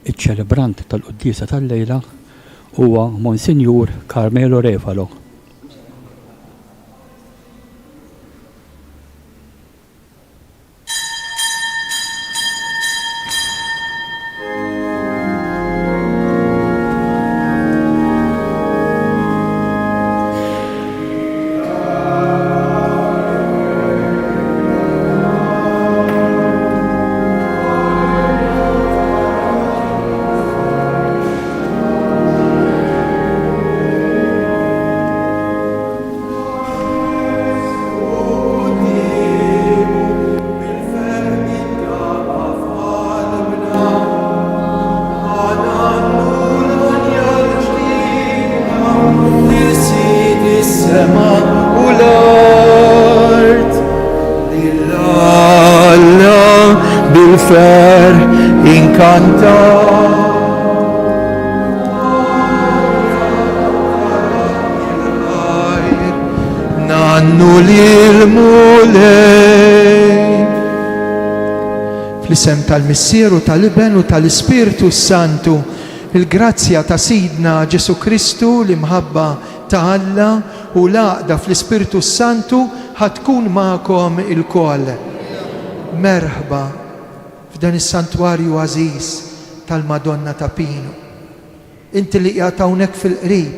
Iċ-ċelebrant tal-quddiesa tal-lejla huwa Monsinjur Carmelo Refalo. Fl-isem tal-Missieru tal-Iben u tal-Ispiritu Santu, il-grazzja ta' Sidna Ġesu Kristu l-imħabba ta' Alla u l-għaqda fl-Ispiritu Santu ħatkun ma'kom il-koll. Merħba f'dan is-santwarju għażiż tal-Madonna ta' Pino. Inti li qiegħed hawnhekk fil-qrib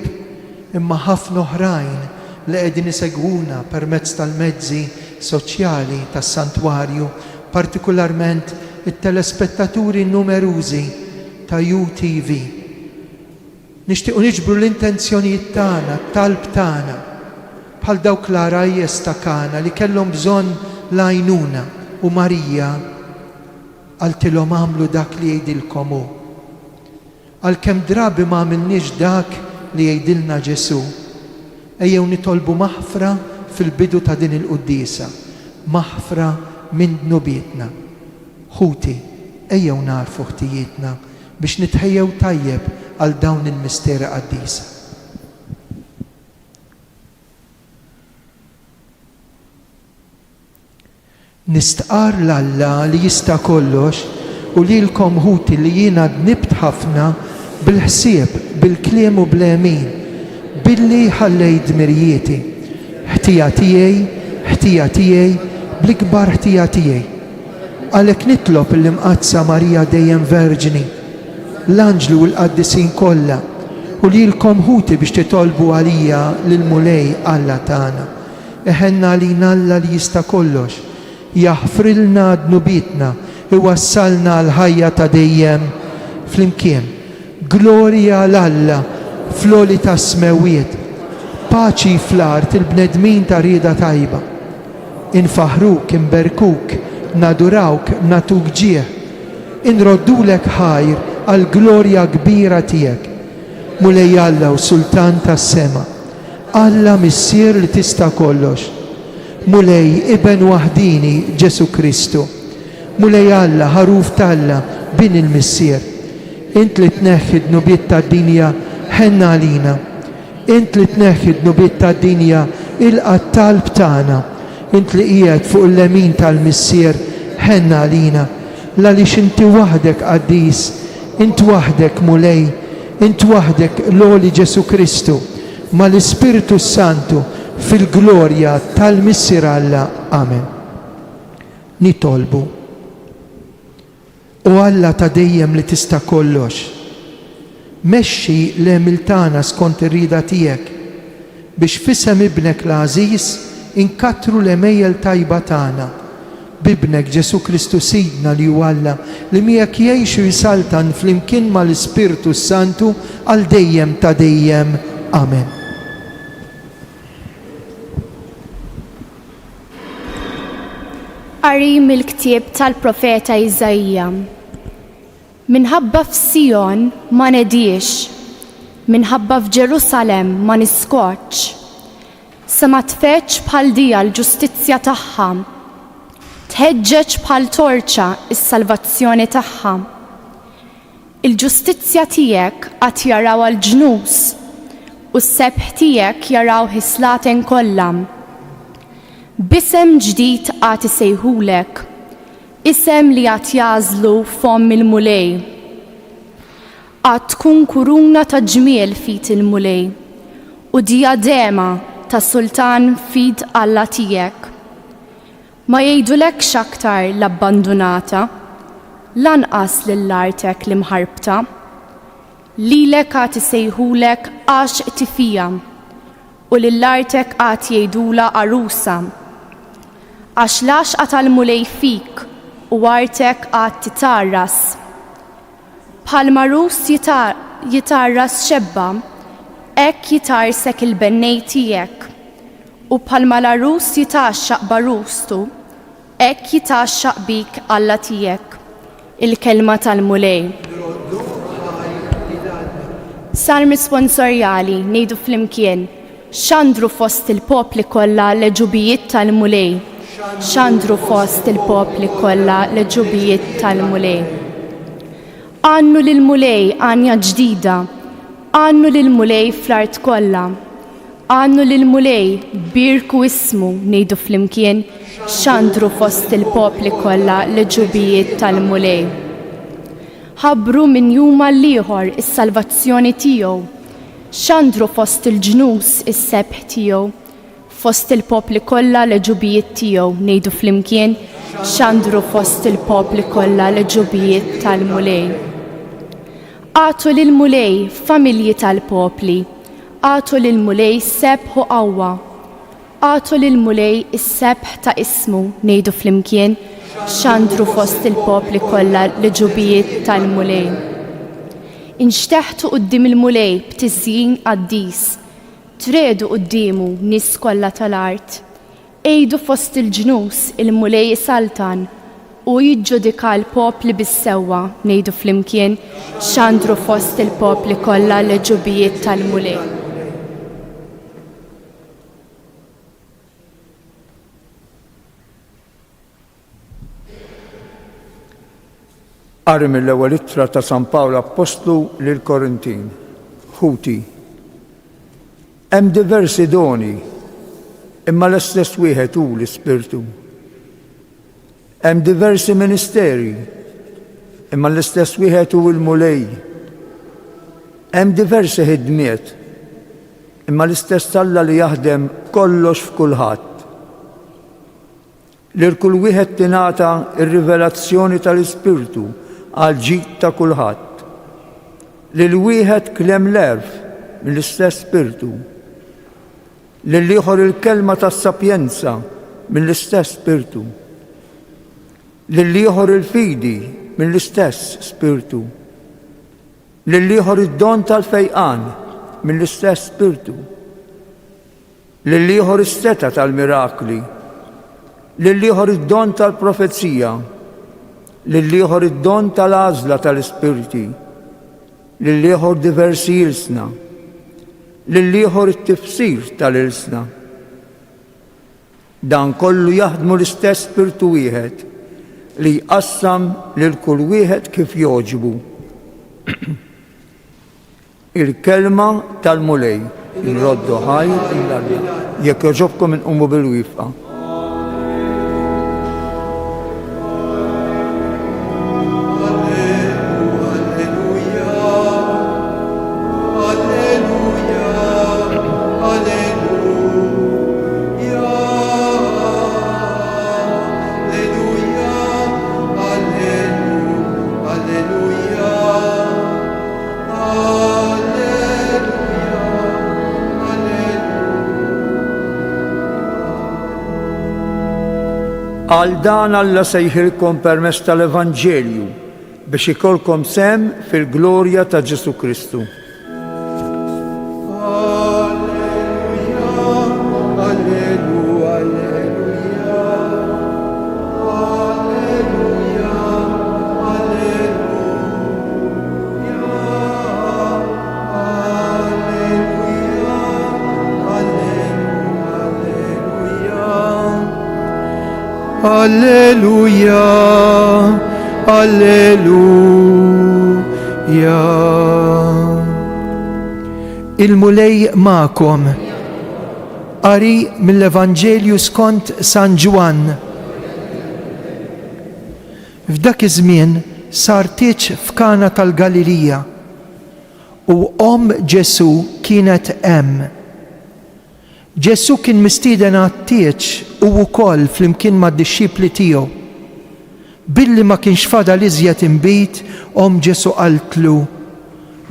imma ħafna oħrajn li qegħdin isegwuna permezz tal-mezzi soċjali tas-santwarju, partikolarment it-telespettaturi numerużi ta' UTV. Nixtiequ niġbru l-intenzjonijiet tagħna, t-talb tagħna, bħal dawk l-arajjes ta' Kana li kellhom bżonn l-għajnuna u Marija għaltilhom għamlu dak li jgħidilkom hu. Għalkemm drabi ma għamilniex dak li jgħidilna Ġesu, ejjew nitolbu maħfra fil-bidu ta' din il-quddiesa, maħfra minn dnubietna. Ħuti, ejjew narfu ħtijietna biex nitħejjew tajjeb għal dawn il-misteri qaddisa. Nistqar l-Alla li jista' kollox u lilkom ħuti li jiena dnibt ħafna bil-ħsieb, bil-kliem u bl-emin, billi ħallejt dmirjieti. Ħtija tiegħi, bl-ikbar ħtija tiegħi. Għalhekk nitlob l-imqazza Marija dejjem Verġini, l-anġlu u l-qaddisin kollha u lilkom ħuti biex titolbu għalija lil-mulej Alla tagħna. Eħenna għalina Alla li jista' kollox, jaħfrilna dnubietna, iwassalna l-ħajja ta' dejjem flimkien. Glorja l-Alla fl-oli ta' smewiet, paċi fl-art il-bnedmin ta' rieda tajba. Infaħruk, inberkuk, nadurawk, natuk ġieħ, inroddulek ħajr għal glorja kbira tiegħek. Mulej Alla u Sultan tas-sema, Alla Missier li tista' kollox, mulej Iben waħdini Ġesu Kristu, mulej Alla ħaruf talla bin il-Missier. Int li tneħħi d-nubiet tad-dinja ħenna għalina, int li tneħħi d-nubiet tad-dinja il-qattalb tagħna, int li qiegħed fuq il-lemin tal-Missier ħenna għalina, għaliex inti waħdek qaddis, int waħdek mulej, int waħdek l-oli Ġesu Kristu, ma l-Ispiritu Santu fil-glorja tal-Missier Alla. Amen. Nitolbu. U Alla ta' dejjem li tista' kollox, mexxi l-emil tagħna skont ir-rieda tiegħek biex fisem ibnek l-għażiż inkattru l-emejjel tajba tagħna bibnek Ġesu Kristu Sidna li huwa Alla li miegħek jgħixu jisaltan flimkien mal-Ispiritu Santu għal dejjem ta' dejjem. Amen. Qari mill-ktieb tal-profeta Iżajja. Minħabba f'Sion ma nediex, minħabba f'Ġerusalem ma niskoċ. Se ma tfeċ bħal dija l-ġustizzja tagħha, tħeġġeġ bħal torċa is-salvazzjoni tagħha. Il-ġustizzja tiegħek qatt jaraw għall-ġnus u s-sebħ tiegħek jaraw ħislaten kollha. B'isem ġdid qatt isejħulek, isem li qatt jażlu fomm il-mulej. għad tkun kuruna ta' ġmiel fit il-mulej u diadema ta' sultan fid Alla tiegħek. Ma jgħidulek x'aktar l-abbandunata, lanqas lill-artek li mħarbta, lilek għad isejħulek għax tifija u lill-artek għad jgħidula arusa, għax l-għaxqa tal-mulej fik u artek għad titarras. Bħal marus jitarras xebba, ek jitarsek il-bennej tijek, u bħal mal-arus jitaxxaq barustu, ek jitaxxaq bik Alla tijek. Il-kelma tal-mulej. Salmi sponsorjali nejdu flimkien, xandru fost il-popli kollha l-ġubijiet tal-mulej. Xandru fost il-popli kollha l-ġubijiet tal-mulej. Għannu lil-mulej għanja ġdida, għannu lil-mulej fl-art kollha. Għannu lil-mulej birku ismu nejdu flimkien, xandru fost il-popli kollha l-ġubijiet tal-mulej. Ħabbru minn juma l-ieħor is-salvazzjoni tiegħu, xandru fost il-ġnus is-sebħ tiegħu, fost il-popli kollha l-ġubijiet tiegħu ngħidu flimkien, xandru fost il-popli kollha l-ġubijiet tal-mulej. Għatu lil-mulej familji tal-popli, għatu lil-mulej sebħ u qawwa, għatu lil-mulej is-sebħ ta' ismu ngħidu flimkien, xandru fost il-popli kollha l-ġubijiet tal-mulej. Inxteħtu qudiem il-mulej b'tiżjien qaddis, tredu quddiemu nies kollha tal-art, ejdu fost il-ġnus il-mulej saltan u jiġġudika l-popli bis-sewwa ngħidu flimkien, xandru fost il-popli kollha l-ġubijiet tal-mulej. Qari mill-ewwel ittra ta' San Pawlu Apostlu lil Korintin. Ħuti. Hemm diversi doni, imma l-istess wieħed hu l-Ispirtu. Hemm diversi ministeri, imma l-istess wieħed hu l-mulej. Hemm diversi ħidmiet, imma l-istess Alla li jaħdem kollox f'kulħadd. Lil kull wieħed tingħata r-rivelazzjoni tal-Ispirtu għal ġid ta' kulħadd. Lil wieħed klem l-erf mill-istess Spirtu. Lil ieħor il-kelma tas-sapjenza mill-istess Spirtu. Lil ieħor il-fidi mill-istess Spirtu. Lil ieħor id-don tal-fejqan mill-istess Spirtu. Lil ieħor is-seta tal-mirakli. Lil ieħor id-don tal-profezija. Lil ieħor id-don tal-għażla tal-ispirti, lil ieħor diversi ilsna, lil ieħor it-tifsir tal-ilsna. Dan kollu jaħdmu l-istess Spirtu wieħed li jqassam lil kull wieħed kif jogħġbu. Il-kelma tal-mulej, il-roddu ħaj il-Alla. Jekk jogħġobkom inqumu bil-wifqa. Għal dan Alla sejħilkom permezz tal-Evanġelju biex ikolkom sem fil-glorja ta' Ġesu Kristu. Alleluja, alleluja. Il-mulej ma'kom. Qari mill-Evanġelju skont San Ġwan. F'dak iż-żmien sar tieġ f'Kana tal-Galilija u Ġesu kienet hemm. Ġesu kien mistieden għat-tieġ u wkoll flimkien mad-dixxipli tiegħu. Billi ma kienx fadal iżjed imbit, Ġesu qaltlu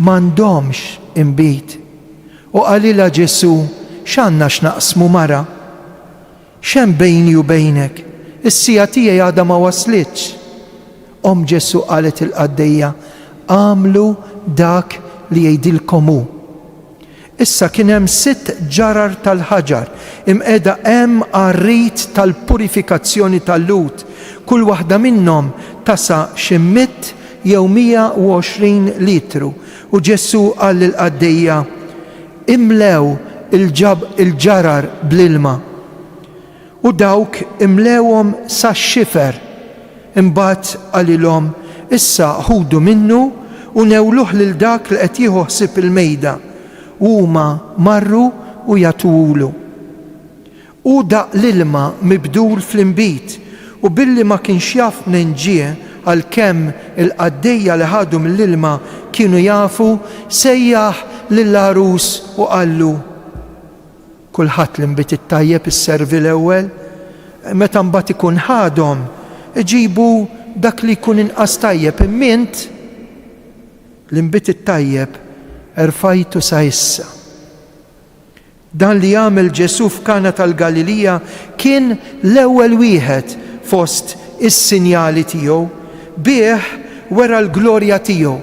m'għandhomx imbit. U qalilha Ġesu, x'għandna x'naqsmu mara? X'hemm bejni u bejnek? Is-sija tiegħi għadha ma waslitx. Ġesu qalet il-qaddejja, għamlu dak li jgħidilkom hu. Issa kien hemm 6 ġarar tal-ħaġar imqiegħda hemm għarrit tal-purifikazzjoni tal-lut. Kull waħda minnhom tasa xi 100 jew 120 litru. U Ġesu qal lill-qaddejja, imlew il-ġarar bl-ilma. U dawk imlewhom sax-xifer. Imbagħad qalilhom, issa ħudu minnu u newluh lil dak li qed jieħu ħsieb il-mejda. Huma marru u jagħtuhulu. U daq l-ilma mibdul fl-imbit u billi ma kienx jaf minn ġie għalkemm il-qaddejja li ħadu mill-ilma kienu jafu, sejjaħ lill-arus u qallu, kulħadd l-imbit it-tajjeb isservi l-ewwel, meta mbagħad ikun ħadhom iġibu dak li jkun inqas tajjeb, immint l-imbit it-tajjeb erfajtu sa issa. Dan li jagħmel Ġesu f'Kana tal-Galilija kien l-ewwel wieħed fost is-sinjali tiegħu, bih wera l-glorja tiegħu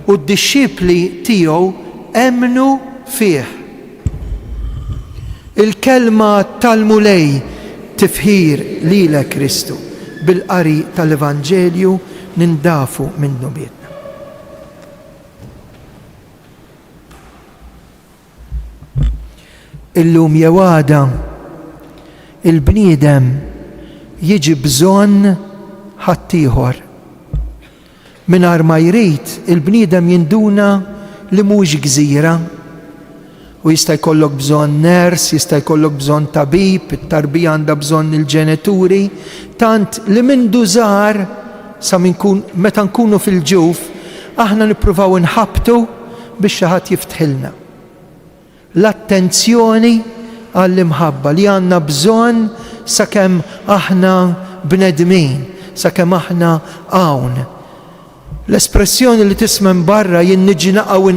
u d-dixxipli tiegħu emnu fih. Il-kelma tal-mulej tifħir lilek Kristu bil-qari tal-Evanġelju nindafu minnu biedna. Illum jew għada il-bniedem jiġi bżonn ħaddieħor. Mingħajr ma jrid il-bniedem jinduna li mhux gżira u jista' jkollok bżonn ners, jista' jkollok bżonn tabib, it-tarbija għandha bżonn il-ġenituri, tant li mindu żgħar sa meta nkunu fil-ġuf aħna nippruvaw inħabbtu biex xi ħadd jiftħilna. L-attenzjoni għall-imħabba li għandna bżonn sakemm aħna bnedmin, sakemm aħna hawn. L-espressjoni li tismen barra jien niġi naqgħu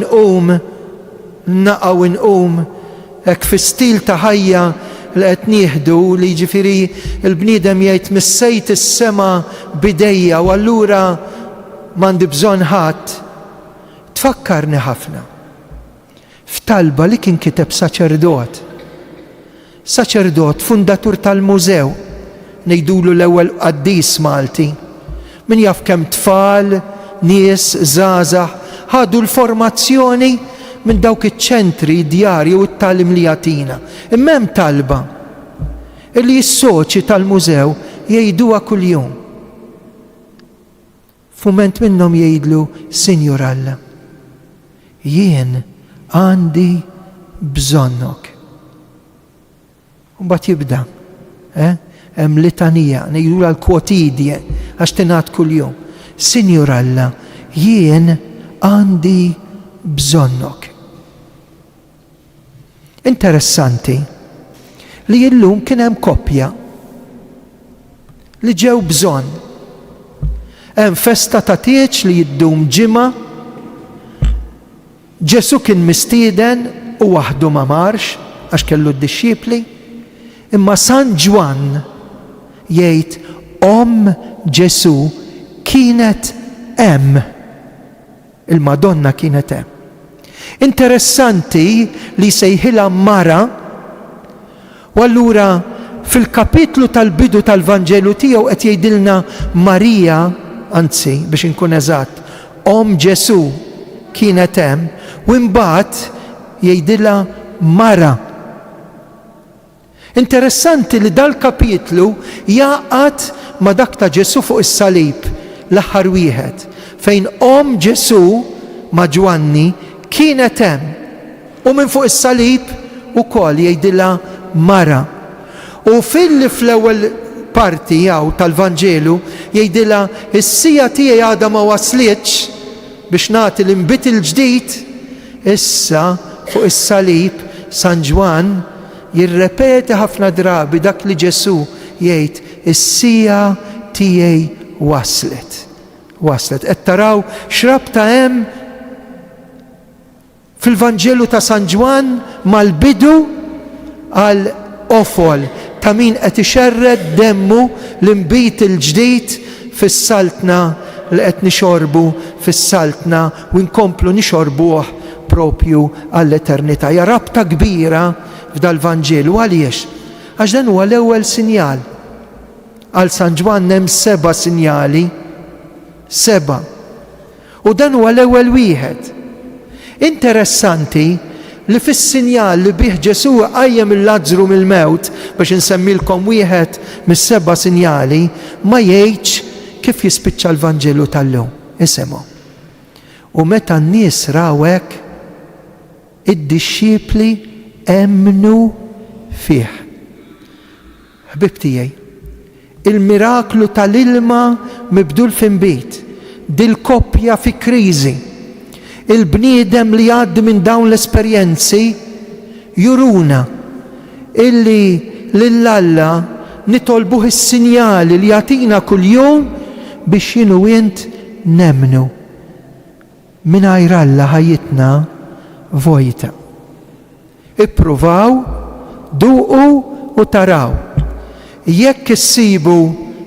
inqum hekk fi stil ta' ħajja li qed nieħdu li jiġifieri l-bniedem jgħid missejt is-sema bidejja u allura m'għandi bżonn ħadd. Tfakkarni ħafna f'talba li kien kiteb saċerdot fundatur tal-mużew, ngħidulu l-ewwel qaddis Malti. Min jaf kemm tfal, nies, żgħażagħ ħadu l-formazzjoni minn dawk iċ-ċentri djarji u t-tagħlim li jagħtina. Imma hemm talba li s-soċi tal-mużew jgħiduha kuljum. F'mument minnhom jgħidlu, Sinjur Alla, jien għandi bżonnok. Mbagħad jibda, hemm litanija, ngħidula l-kwotidje għax tingħad kuljum. Sinjur Alla, jien għandi bżonnok. Interessanti li llum kien hemm koppja li ġew bżonn. Hemm festa ta' tieġ li jiddum ġimgħa. Ġesu kien mistieden u waħdu ma marx għax kellu d-dixxipli, imma San Ġwan jgħid Ġesu kienet hemm. Il-Madonna kienet hemm. Interessanti li sejħilha mara u allura fil-kapitlu tal-bidu tal-Vanġelu tiegħu qed jgħidilna Marija, anzi biex inkun eżatt, Ġesu kienet hemm u mbagħad jgħidilha mara. Interessanti li dal-kapitlu jaqgħad ma' dak ta' Ġesu fuq is-salib l-aħħar wieħed fejn Ġesu ma' Ġwanni kienet hemm u minn fuq is-salib ukoll jgħidilha mara. U fl-ewwel parti jew tal-Vanġelu jgħidilha is-sija tiegħi għadha ma waslitx biex nagħti l-inbit il-ġdid, issa fuq is-salib San Ġwan jirrepeti ħafna drabi dak li Ġesu jgħid is-sija tiegħi waslet. Qed taraw x'rabta hemm fil-Vanġelu ta' San Ġwan mal-bidu għal ofol ta' min qed ixerred demmu l-imbit il-ġdid fis-saltna li qed nixorbu fis-saltna u nkomplu nixorbuh propju għall-eternità. Ja rabta kbira f'dal-Vanġelu għaliex? Għax dan huwa l-ewwel sinjal. Għal San Ġwan hemm 7 sinjali, 7. U dan huwa l-ewwel wieħed. Interessanti li fis-sinjal li bih Ġesu qajjem il-Lażru mill-mewt biex insemmilkom wieħed mis-7 sinjali ma jgħidx kif jispiċċa l-Vanġelu tal-lum. Isimgħu. U meta n-nies raw hekk, id-dixxiepli emmnu fih. Ħbib tiegħi, il-miraklu tal-ilma mibdul f'inbit, dil-koppja fi kriżi, il-bniedem li jgħaddi minn dawn l-esperjenzi juruna illi lill-Alla nitolbuh is-sinjali li jagħtina kuljum biex jienu int nemmnu. Mingħajr Alla ħajjitna vojta. Ippruvaw, duqu u taraw. Jekk issibu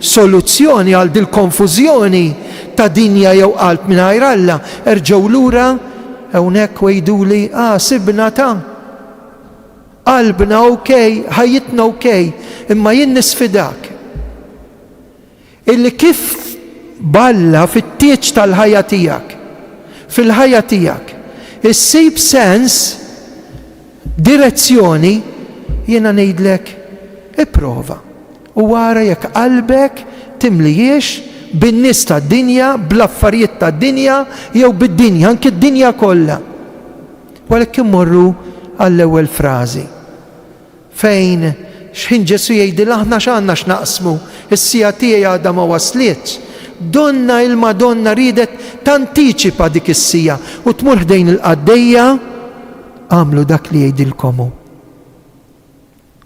soluzzjoni għal dil konfużjoni ta' dinja jew qalb mingħajr Alla, erġgħu lura hawnhekk wejduli sibna ta' qalbna okej, ħajjitna okej, imma jien nisfidak. Illi kif balla fit-tieġ tal-ħajja tiegħek, fil-ħajja tiegħek, issib sens, direzzjoni, jiena ngħidlek ipprova. U wara jekk qalbek timlijiex bin-nies tad-dinja, bl-affarijiet tad-dinja jew bid-dinja, anke d-dinja kollha. Walek immorru għall-ewwel frażi. Fejn x'ħin Ġesu jgħidilha aħna x'għandna x'naqsmu, is-sija tiegħi għadha ma waslitx. Donna il-Madonna ridet tantiċipa dik is-sija u tmur ħdejn il-qaddejja għamlu dak li jgħidilkomu.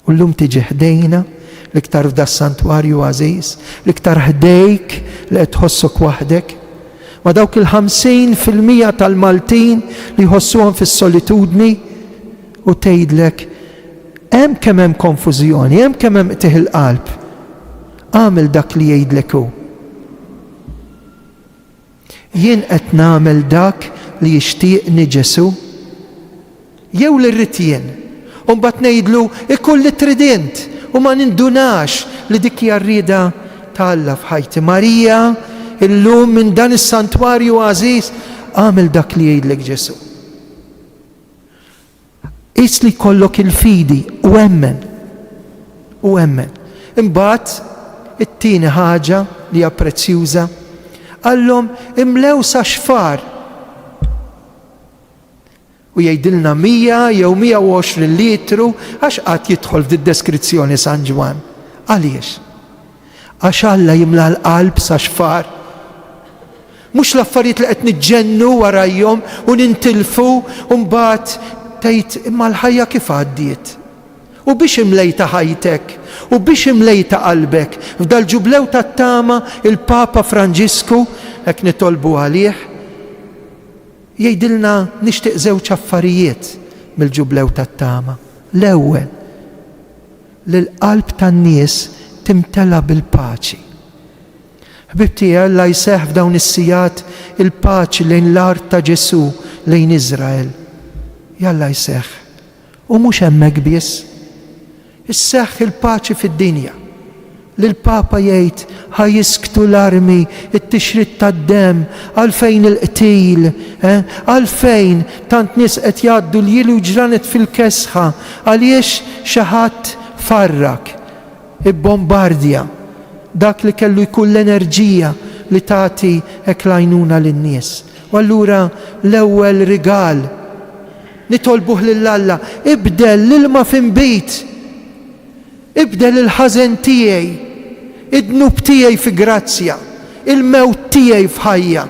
U llum tiġi ħdejna l-iktar f'da s-santwarju għażiż, l-iktar ħdejk li qed tħossok waħdek, ma dawk il-50% tal-Maltin li jħossuhom fis-solitudni u tgħidlek hemm kemm hemm konfużjoni, hemm kemm hemm qtih il-qalb. Għamel dak li jgħidlek hu. Jien qed nagħmel dak li jixtieqni Ġesu jew li rrid jien. U mbagħad ngħidlu ikolli tridint u ma nindunax li dik hija rrieda ta' Alla f'ħajti. Marija illum minn dan is-santwarju għażiż għamel dak li jgħidlek Ġesu. Qis li jkollok il-fidi u emmen. U emmen. Imbagħad it-tieni ħaġa li hija prezzjuża għallhom imlew sa xfar. U jgħidilna 100 jew 120 litru għax qatt jidħol fid-deskrizzjoni San Ġwan. Għaliex? Għax Alla jimla l-qalb sa xfar. Mhux l-affarijiet li qed niġġennu warajhom u nintilfu u mbagħad tgħid imma l-ħajja kif għaddiet. U biex imlejta ħajtek, u biex imlejta qalbek. F'dal-ġublew tat-tama il-Papa Franġisku hekk nitolbu għalih jgħidilna nixtieq żewġ affarijiet mill-ġublew tat-tama. L-ewwel li l-qalb tan-nies timtela bil-paċi. Ħbib tiegħi Alla jseħħ f'dawn is-sigħat il-paċi lejn l-art ta' Ġesu lejn Iżrael. Jalla jseħħ. U mhux hemmhekk biss. Isseħħ il-paċi fid-dinja. L-Papa jgħid ħajisktu l-armi, it-tixrid tad-dem, għalfejn il-qtil, għalfejn tant nies qed jgħaddu l-jili u ġranet fil-kesħa, għaliex xi ħadd farrak, ibbombardja dak li kellu jkun l-enerġija li tagħti hekk l-għajnuna lin-nies. U allura l-ewwel rigal nitolbuh lill-Alla, ibdel l-ilma f'inbit, ibdel il-ħażen tiegħi, id-dnub tiegħi fi grazzja, il-mewt tiegħi f'ħajja,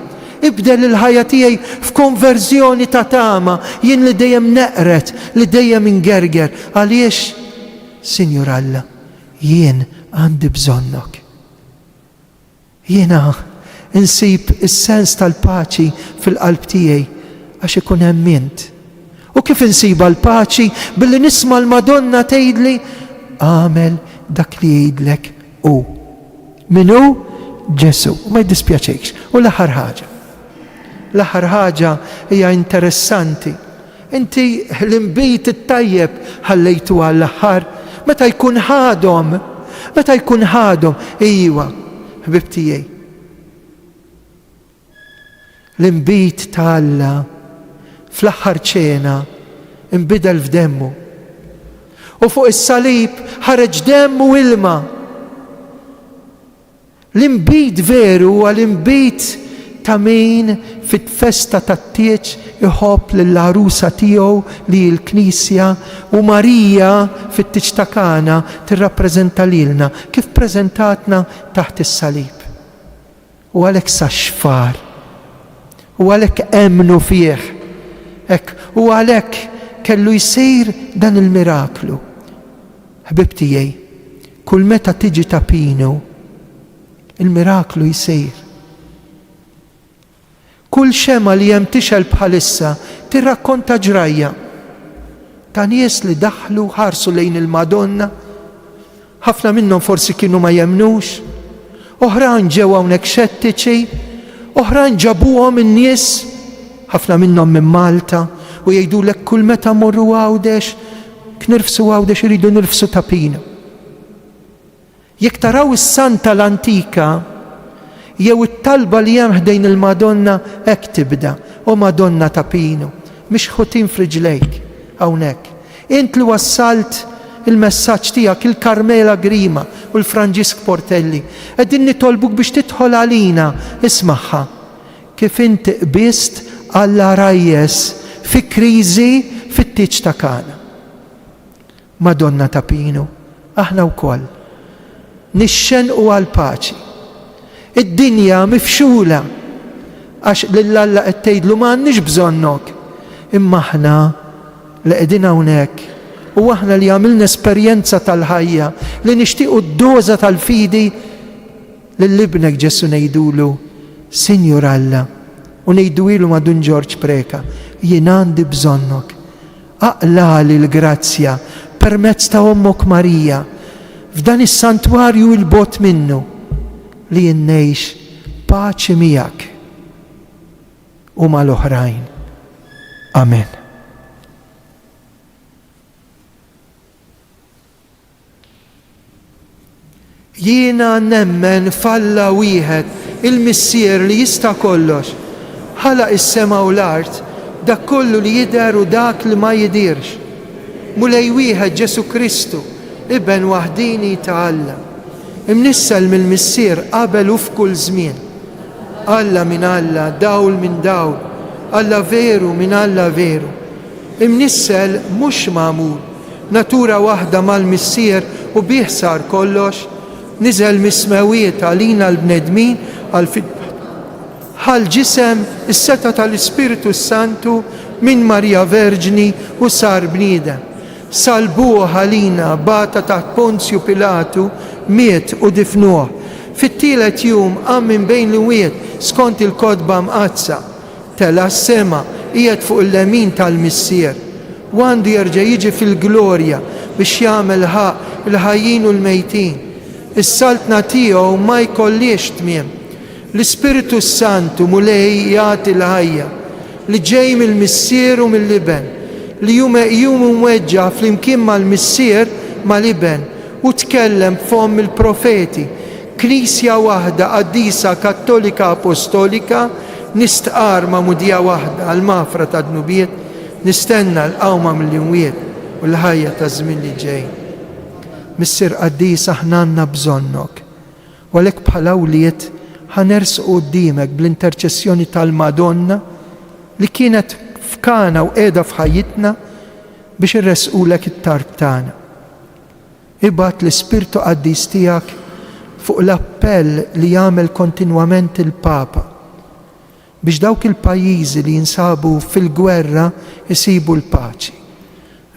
ibdel il-ħajja tiegħi f'konverżjoni ta' tama, jien li dejjem neqret, li dejjem ingerger. Għaliex, Sinjur Alla, jien għandi bżonnok. Jiena insib is-sens tal-paċi fil-qalb tiegħi għax ikun hemm int. U kif insiba l-paċi? Billi nisma' l-Madonna tgħidli għamel dak li jgħidlek u. Min hu? Ġesu. Ma jiddispjaċekx. U l-aħħar ħaġa hija interessanti. Inti l-imbit it-tajjeb ħallejtu għall-aħħar meta jkun ħadhom, ejwa, ħbib tiegħi. L-imbit ta' Alla fl-aħħar ċena inbidel f'demmu. U fuq is-salib ħareġ demmu ilma. L-imbit veru għal-imbit ta' min fit-festa tat-tieġ iħobb lill-arusa tiegħu li l-Knisja u Marija fit-tieġ ta' Kana tirrappreżenta lilna kif preżentatna taħt is-salib. U għalhekk sa xfar. U għalhekk emnu fih. U għalhekk kellu jsir dan il-miraklu. Ħbib tiegħi, kull meta tiġi ta' Pinu, il-miraklu jsir. Kull xema li hemm tixel bħalissa tirrakkonta ġrajja ta' nies li daħlu ħarsu lejn il-Madonna, ħafna minnhom forsi kienu ma jemnux, oħrajn ġew hawnhekk xettiċi, oħrajn ġabuhom in-nies, ħafna minnhom minn Malta, u jgħidulek kull meta morru Għawdex, knirfsu Għawdex iridu nirfsu ta' Pina. Jekk taraw is-santa l-antika, jew it-talba li hemm ħdejn il-Madonna hekk tibda, u Madonna ta' Pinu, mhix ħutin f'riġlejk hawnhekk. Int li wassalt il-messaġġ tiegħek il-Karmela Grima u l-Franġisk Portelli, qegħdin nitolbuk biex tidħol għalina, ismagħha. Kif inti qbist Alla rajjes fi kriżi fit-tieġ ta' Kana. Madonna ta' Pinu, aħna wkoll nixxenqu għal paċi. Id-dinja mifxula għax lill-Alla qed tgħidlu m'għandniex bżonnok. Imma aħna li qegħdin hawnhekk u aħna li għamilna esperjenza tal-ħajja li nixtiequ d-doża tal-fidi lill-ibnek Ġesu ngħidulu Sinjur Alla u ngħidu ilu ma' Dun Ġorġ Preka, jien għandi bżonnok. Aqlali l-grazzja permezz ta' Ommok Marija f'dan is-santwarju il-bot minnu li jinnejx paċi miegħek u mal-oħrajn. Amen. Jiena nemmen falla wieħed il-Missier li jista' kollox, ħalaq is-sema u l-art, dak kollu li jidher u dak li ma jidirx. Mulej wieħed Ġesu Kristu, Iben waħdini ta' Alla, imnissel mill-Missier qabel u f'kull żmien. Alla min Alla, dawl min dawl, Alla veru min Alla veru. Imnissel mhux magħmul, natura waħda mal-Missier u bih sar kollox, niżel mis-smawiet għalina l-bnedmin ħal ġisem is-seta tal-Ispiritu Santu minn Marja Verġni u sar bniedem. Salbuh għalina bata taħt Ponzju Pilatu, miet u difnuh. Fit-tielet jum qam minn bejn l-wiet skont il-kodba mqazza. Tela s-sema qiegħed fuq il-lemin tal-Missier. U għandu jerġa' jiġi fil-glorja biex jagħmel ħaq il-ħajjin u l-mejtin. Is-saltna tiegħu ma jkollix tmiem. L-Ispiritu Santu mulej jagħti l-ħajja li ġej mill-Missier u mill-Iben, li jum mweġġa fl-imkien mal-Missier mal-Iben u tkellem f'hom il-profeti, Knisja waħda qaddisa Kattolika Apostolika, nistqar ma' mudija waħda għal-mafra ta' dnubiet, nistenna l-qawma mill-imwiet u l-ħajja ta' żmien li ġej. Missier qaddis aħna għandna bżonnok, u għalhekk bħala awliet ħanersqu quddiemek bl-interċessjoni tal-Madonna li kienet f'Kana u qiegħda f'ħajjitna biex irresqulek it-tarb tagħna. Ibgħat l-Ispirtu Qaddis tiegħek fuq l-appell li jagħmel kontinwament il-Papa biex dawk il-pajjiżi li jinsabu fil-gwerra isibu l-paċi.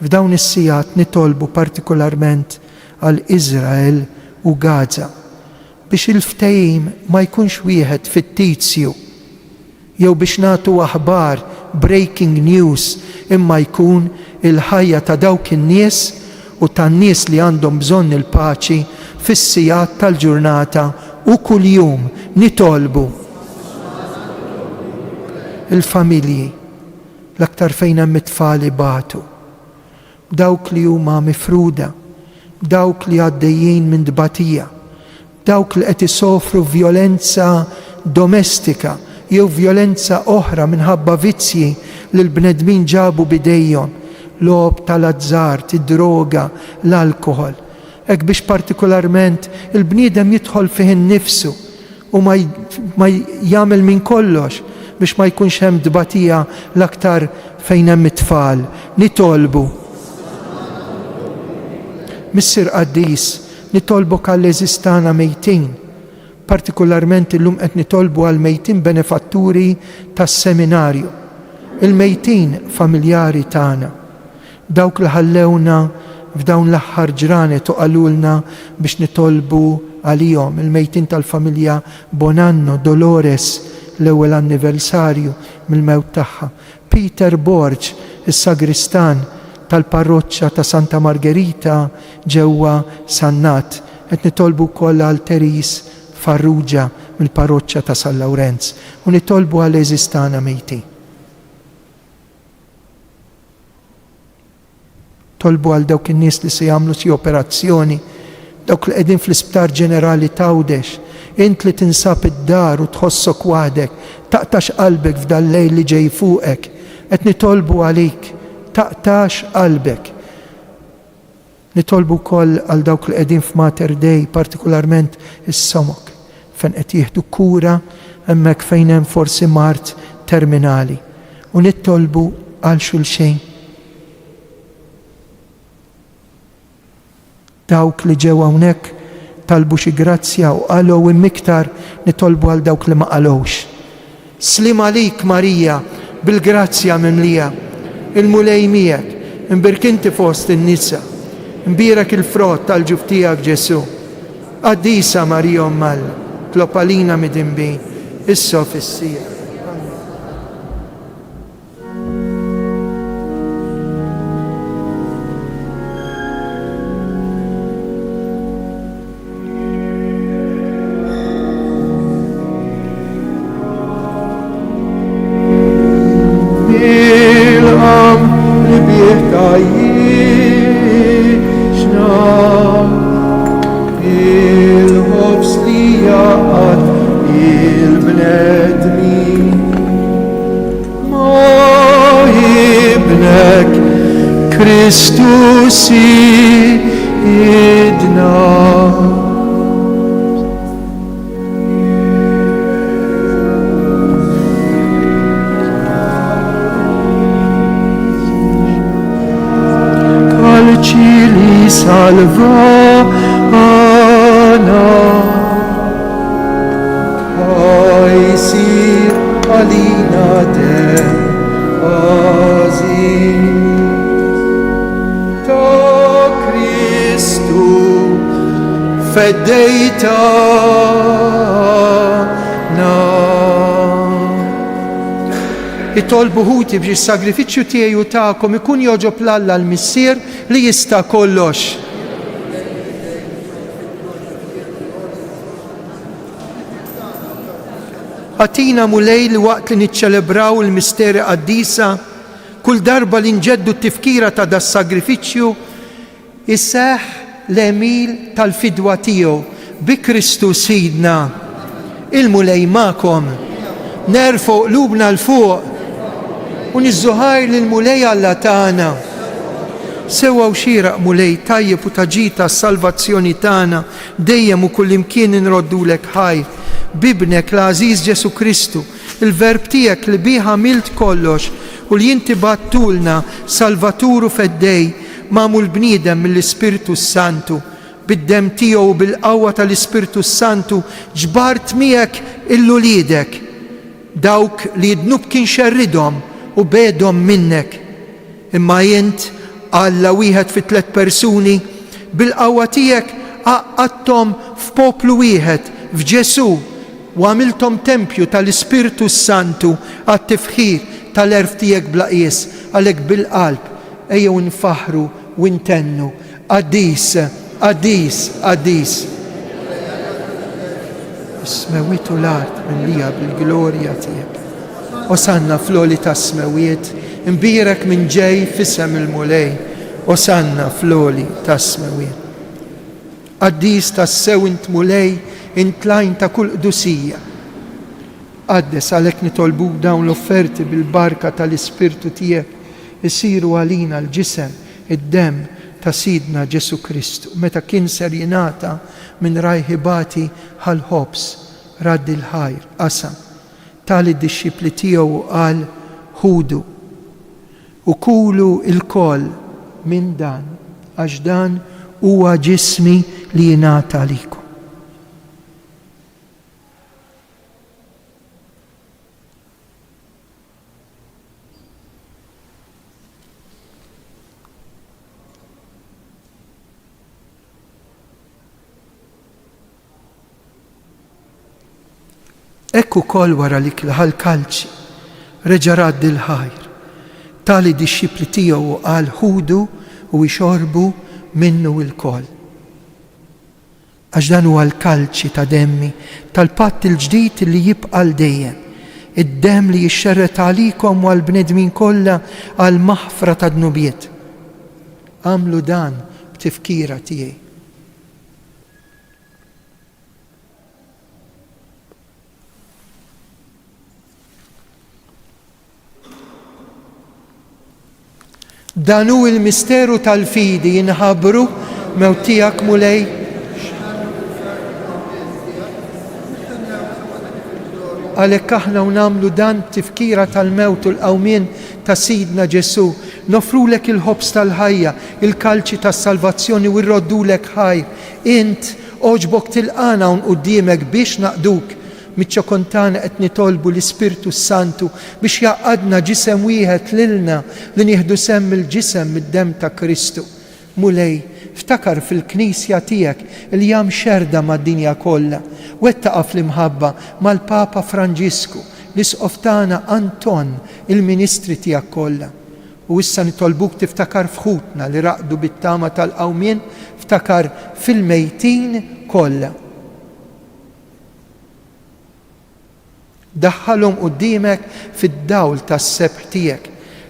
F'dawn is-sigħat nitolbu partikolarment għal Iżrael u Gaza biex il-ftehim ma jkunx wieħed fittizju jew biex nagħtu aħbar breaking news, imma jkun il-ħajja ta' dawk in-nies u tan-nies li għandhom bżonn il-paċi fis-sigħat tal-ġurnata u kuljum nitolbu il-familji l-aktar fejn hemm it-tfal ibatu, dawk li huma mifruda, dawk li għaddejjin minn dbatija, dawk li qed isofru vjolenza domestika jew vjolenza oħra minħabba vizzji li l-bnedmin ġabu bidejhom, l-għob tal-azzart, id-droga, l-alkohol. Hekk biex partikolarment il-bniedem jidħol fih innifsu u ma jagħmel minn kollox biex ma jkunx hemm dbatija l-aktar fejn hemm it-tfal. Nitolbu Missir Qaddis, nitolbok għall-eżistana mejtin, partikolarment illum qed nitolbu għal mejtin benefatturi tas-seminarju, il-mejtin familjari tagħna, dawk li ħallewna f'dawn l-aħħar ġranet u qalulna biex nitolbu għalihom, il-mejtin tal-familja Bonanno Dolores l-ewwel anniversarju mill-mewt tagħha, Peter Borg, is-sagristan tal-parroċċa ta' Santa Margherita ġewwa Sannat, qed nitolbu wkoll għal Teris Farrugia mill-parroċċa ta' San Lawrenz u nitolbu għal eżistana mejti. Tolbu għal dawk in-nies li se jagħmlu xi operazzjoni, dawk li qegħdin fl-Isptar Ġenerali Tawdex, int li tinsab id-dar u tħossok waħdek, taqtax qalbek f'dan lejl li ġej fuqek, qed nitolbu għalik, taqtax qalbek. Nitolbu wkoll għal dawk li qegħdin f'Mater Dei, partikolarment is-Somok, fejn qed jieħdu kura hemmhekk fejn hemm forsi mart terminali. U nittolbu għal xulxejn. Dawk li ġew hawnhekk talbu xi grazzja u qalgħu immiktar nitolbu għal dawk li ma qalgħux. Slim għalik Marija bil-grazzja mimlija, il-mulej miegħek, imbirkinti fost in-nisa, imbirek il-frott tal-ġuf tiegħek Ġesu. Qaddisa Marija Ommall, tlopalina mid-imbin, issa fis-sija. Kristus idna. Calcili salvana, aisir alina de azim. Feddejtana. Itolbu ħuti biex is-sagrifiċċju tiegħi u tagħkom ikun joġob l-Alla l-Missier li jista' kollox. Għatina mulej li waqt li niċċelebraw il-misteri qaddisa, kull darba li nġeddu t-tifkira ta' das-sagrifiċċju isseħħ l-emil tal-fidwa tiegħu bi Kristus sidna. Il-mulej magħkom, nerfgħu qlubna l-fuq u niżżuħajr lill-mulej Alla tagħna. Sewwa u xieraq mulej tajjeb u taġita s-salvazzjoni tagħna dejjem u kullimkien inroddulek ħajr bibnek l-Aziz Ġesu Kristu, il-verb tiegħek li bih għamilt kollox u li inti battulna Salvaturu feddej magħmul bniedem mill-Ispiritu Santu, bid-dem tiegħu u bil-qawwa tal-Ispiritu Santu ġbart miegħek il-uliedek dawk li id-dnub kien xerridhom u bedhom minnek. Imma jint Alla wieħed fi 3 persuni bil-qawwa tiegħek għaqqadthom f'poplu wieħed f'Ġesu u għamilthom tempju tal-Ispirtu Santu għat-tifħir tal-erf tiegħek bla qies. Għalhekk bil-qalb ejjew nfaħru u ntennu Qaddis, Qaddis, Qaddis. Is-smewiet u l-art mimlija bil-glorja tiegħek. Osanna fl-oli tas-smewiet, imbierek minn ġej f'isem il-mulej. Osanna fl-oli tas-smewiet. Qaddis tas-sew int mulej, int lajn ta' kull qdusija. Qaddes għalhekk nitolbuk dawn l-offerti bil-barka tal-Ispirtu tiegħek isiru għalina l-ġisem, id-demm ta' Sidna Ġesu Kristu. Meta kien ser jingħata minn rajħibati ħal-ħobs, raddi l-ħajr, qasam tal-id-dixxipli tiegħu qal ħudu u kulu il-koll minn dan għax dan huwa ġismi li jingħata għalikom. Ekku kol wara li ħal-kalċi reġa' raddi l-ħajr. Tali dixxipli tiegħu qal ħudu u jxorbu minnu l-kol. Għax dan huwa l-kalċi ta' demmi tal-patt il-ġdid li jibqa' dejjem. Id-demm li jixxerret għalikom u għall-bnedmin kollha għal maħfra ta' dnubiet. Għamlu dan b'tifkira tiegħi. Dan hu il-misteru tal-fidi jinħabbru mewtijak mulej. Għalhekk aħna nagħmlu dan tifkira tal-mewt u l-qawmien ta' Sidna Ġesu. Nofrulek il-ħobs tal-ħajja, il-kalċi tas-salvazzjoni u rroddulek ħajr. Int oġbok tilqana hawn quddiemek biex naqduk. Miċ-ċokontana qed nitolbu l-Ispirtu Santu biex jaqadna ġisem wieħed lilna li nieħdu semm il-ġisem mid-demm ta' Kristu. Mulej, ftakar fil-Knisja tiegħek li jam xerda mad-dinja kollha. Wettaqa fl-imħabba mal-Papa Franġisku, l-isqof tagħna Anton, il-ministri tiegħek kollha. U issa nitolbuk tiftakar f'ħutna li raqdu bit-tama tal-qawmien, ftakar fil-mejtin kollha. Daħħalhom quddiemek fid-dawl tas-sebħ tiegħek.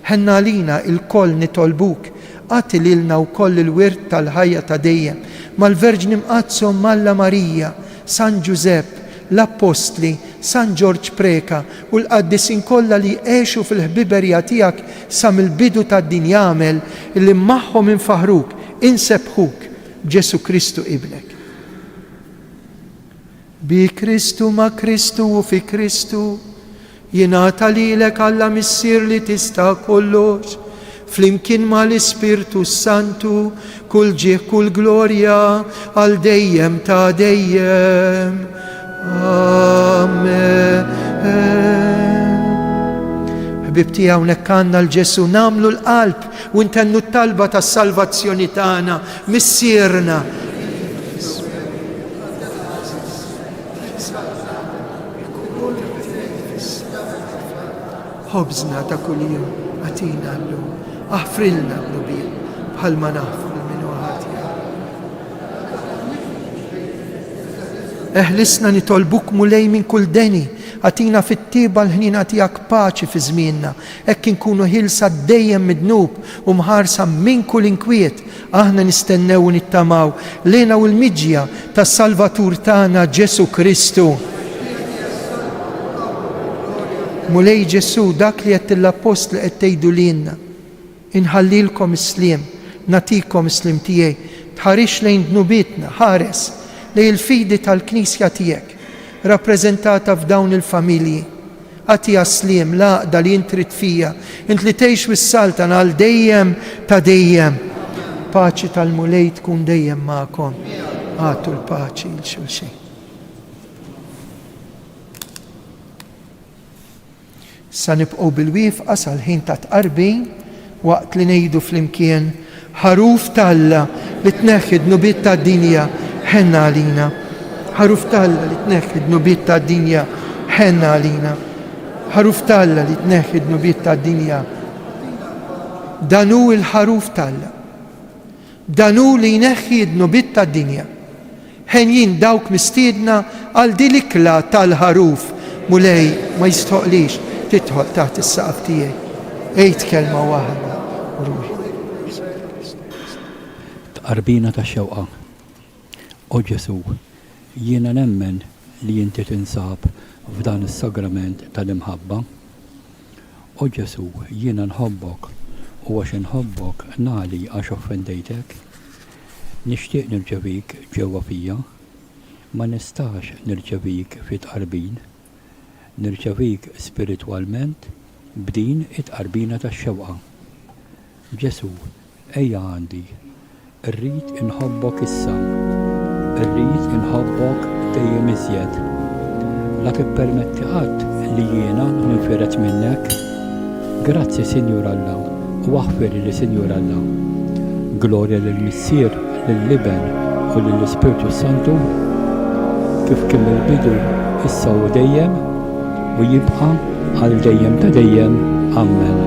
Ħenna lina il-koll nitolbuk, għati lilna wkoll il-wirt tal-ħajja ta' dejjem mal-Verġni Mqazzu Malla Marija, San Giuseppe, l-Apostli, San Ġorġ Preka u l-qaddisin kollha li għexu fil-ħbiberja tiegħek sa mill-bidu tad-din jagħmel illi magħhom infaħruk, insebħuk Ġesu Kristu ibnek. Bi Kristu ma' Kristu u fi Kristu jingħata lilek Alla missier li tista' kollox flimkien ma' l-Ispirtu Santu kull ġieħ kull glorja għal dejjem ta' dejjem. Amen. Ħbib tiegħi hawnhekk għandna l-Ġesu nagħmlu l-qalb u ntennu t-talba tas-salvazzjoni tagħna missierna. Ħobżna ta' kuljum għatina llum, aħfrilna b'nubien bħalma naħfru minnu ħatija. Eħlisna nitolbuk mulej minn kull deni, għatina fit-tieba l-ħnina tiegħek paċi fi żmienna, hekk inkunu ħilsa dejjem midnub u mħarsa minn kull inkwiet. Aħna nistennew u nittamaw lejna u l-miġja tas-Salvatur tagħna Ġesu Kristu. Mulej Ġesu dak li qed l-apostli qed tgħidu lilna. Inħallilkom is-sliem, natikom is-sliem tiegħi, tħarix lejn dnubietna, ħares lejn il-fidi tal-Knisja tiegħek, rappreżentata f'dawn il-familji. Għatija sliem laqda li int trid fija, int li tgħix wis-saltan għal dejjem ta' dejjem. Paċi tal-mulej tkun dejjem magħkom. Għatu l-paċi l xulxejn. Sa nibqgħu bil-wifqa sal-ħin ta' tqarbin waqt li ngħidu flimkien ħaruf Talla li tneħħi d-nubiet tad-dinja ħenna għalina. Ħaruf Talla li tneħħi d-nubiet tad-dinja ħenna għalina. Ħaruf Talla li tneħħi d-nubiet tad-dinja. Danu il-ħaruf Talla. Danu li jneħħi d-nubiet tad-dinja. Ħenjin dawk mistiedna għal dilikla tal-ħaruf mulej ma jistoqlix titħol taħt is-saqaf tiegħi. Ejt kelma waħda u ruħi. Tqarbina ta' xewqa. O Ġesu, jiena nemmen li inti tinsab f'dan is-sagrament tal-imħabba. O Ġesu, jiena nħobbok u għax inħobbok nagħli għax offendejtek. Nixtieq nirċevik ġewwa fija, ma nistax nirċevik fi tqarbin. Nirċevik spiritwalment b'din it-tqarbina tax-xewqa. Ġesu, ejja għandi, irrid inħobbok issa, irrid inħobbok dejjem iżjed. La tippermetti qatt li jiena ninfiret minnek. Grazzi Sinjur Alla u aħfir li Sinjur Alla. Glorja lill-Missier, lill-Liben u lill-Ispiritu Santu kif kien il-bidu issa u dejjem u jibqa' għal dejjem ta' dejjem. Amen.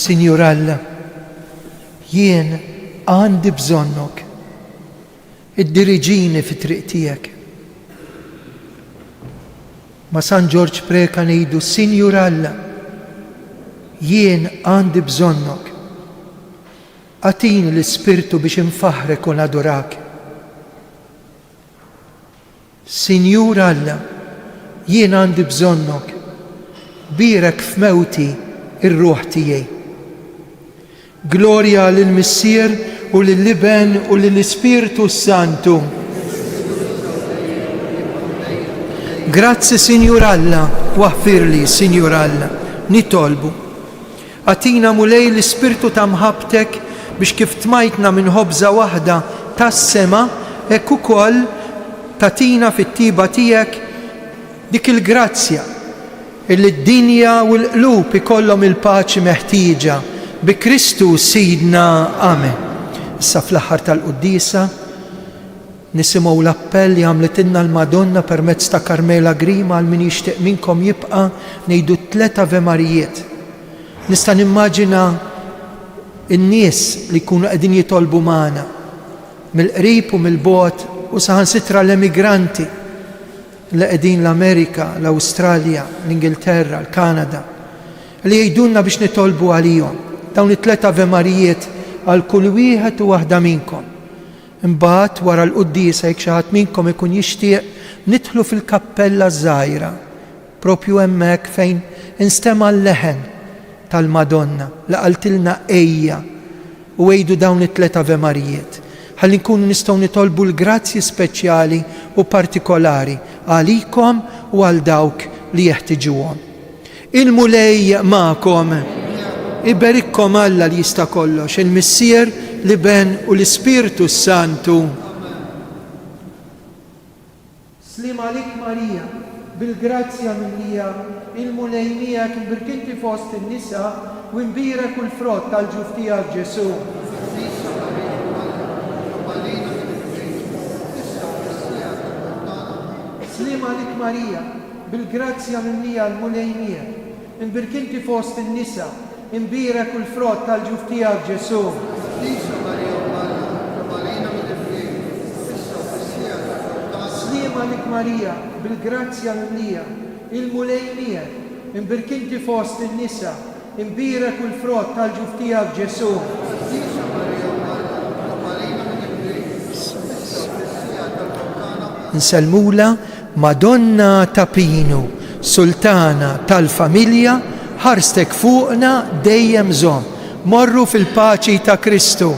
Sinjur Alla, jien għandi bżonnok, id-diriġini fi triq tiegħek. Ma San Ġorġ Preka ngħidu, Sinjur Alla, jien għandi bżonnok, għatini l-ispirtu biex infaħrek u nadorak. Sinjur Alla, jien għandi bżonnok, birek f'mewti ir-ruħ tiegħi. Glorja lill-Missier u lill-Liben u lill-Ispiritu Santu. Grazzi Sinjur Alla, waħfirli Sinjur Alla, nitolbu. Għatina mulej l-Ispiritu ta' mħabtek biex kif tmajtna minn ħobża waħda tas-sema, hekk ukoll tatina fit-tiba tiegħek dik il-grazzja illi d-dinja u l-qlub ikollhom il-paċi meħtieġa bi Kristu Sidna. Amen. Issa fl-aħħar tal-Quddisa Nisimgħu l-appell li għamletilna l-Madonna permezz ta' Karmela Grima għal min jixtieq minnkom jibqa' ngħidu 3 Ave Marijiet. Nista' nimmaġina n-nies li jkunu qegħdin jitolbu magħna mill-qrib u mill-bogħod u saħansitra l-emigranti li qegħdin l-Amerika, l-Awstralja, l-Ingilterra, l-Kanada li jgħidulna biex nitolbu għalihom dawn it-3 Ave Marijiet għal kull wieħed u waħda minnkom. Imbagħad wara l-qudiesa jekk xi ħadd minnkom ikun jixtieq nidħlu fil-kappella żgħira propju hemmhekk fejn instema' l-leħen tal-Madonna li qaltilna ejja u għejdu dawn it-3 Ave Marijiet ħalli nkunu nistgħu nitolbu l-grazzi speċjali u partikolari għalikom u għal dawk li jeħtiġuhom. Il-mulej magħkom, iberikkom Alla li jista' kollox, il-Missier li ben u l-Ispirtu Santu. Slim għalik Marija, bil-grazzja minnija, il-mulej miegħek imbirkinti fost in-nisa u imbirek u l-frott tal-ġuf tiegħek Ġesu. Slim għalik Marija, bil-grazzja minnija l-mulej miegħek, imbirkinti fost in-nisa, imbirek u l-frott tal-ġuf tiegħek Ġesu. Għalik Marija, bil-grazzja minnija, il-mulej miegħek, imbirkinti fost in-nisa, imbirek u l-frott tal-ġuf tiegħek Ġesu. Nsellmula Madonna ta' Pinu, Sultana tal-familja, ħarstek fuqna dejjem żomm. Morru fil-paċi ta' Kristu.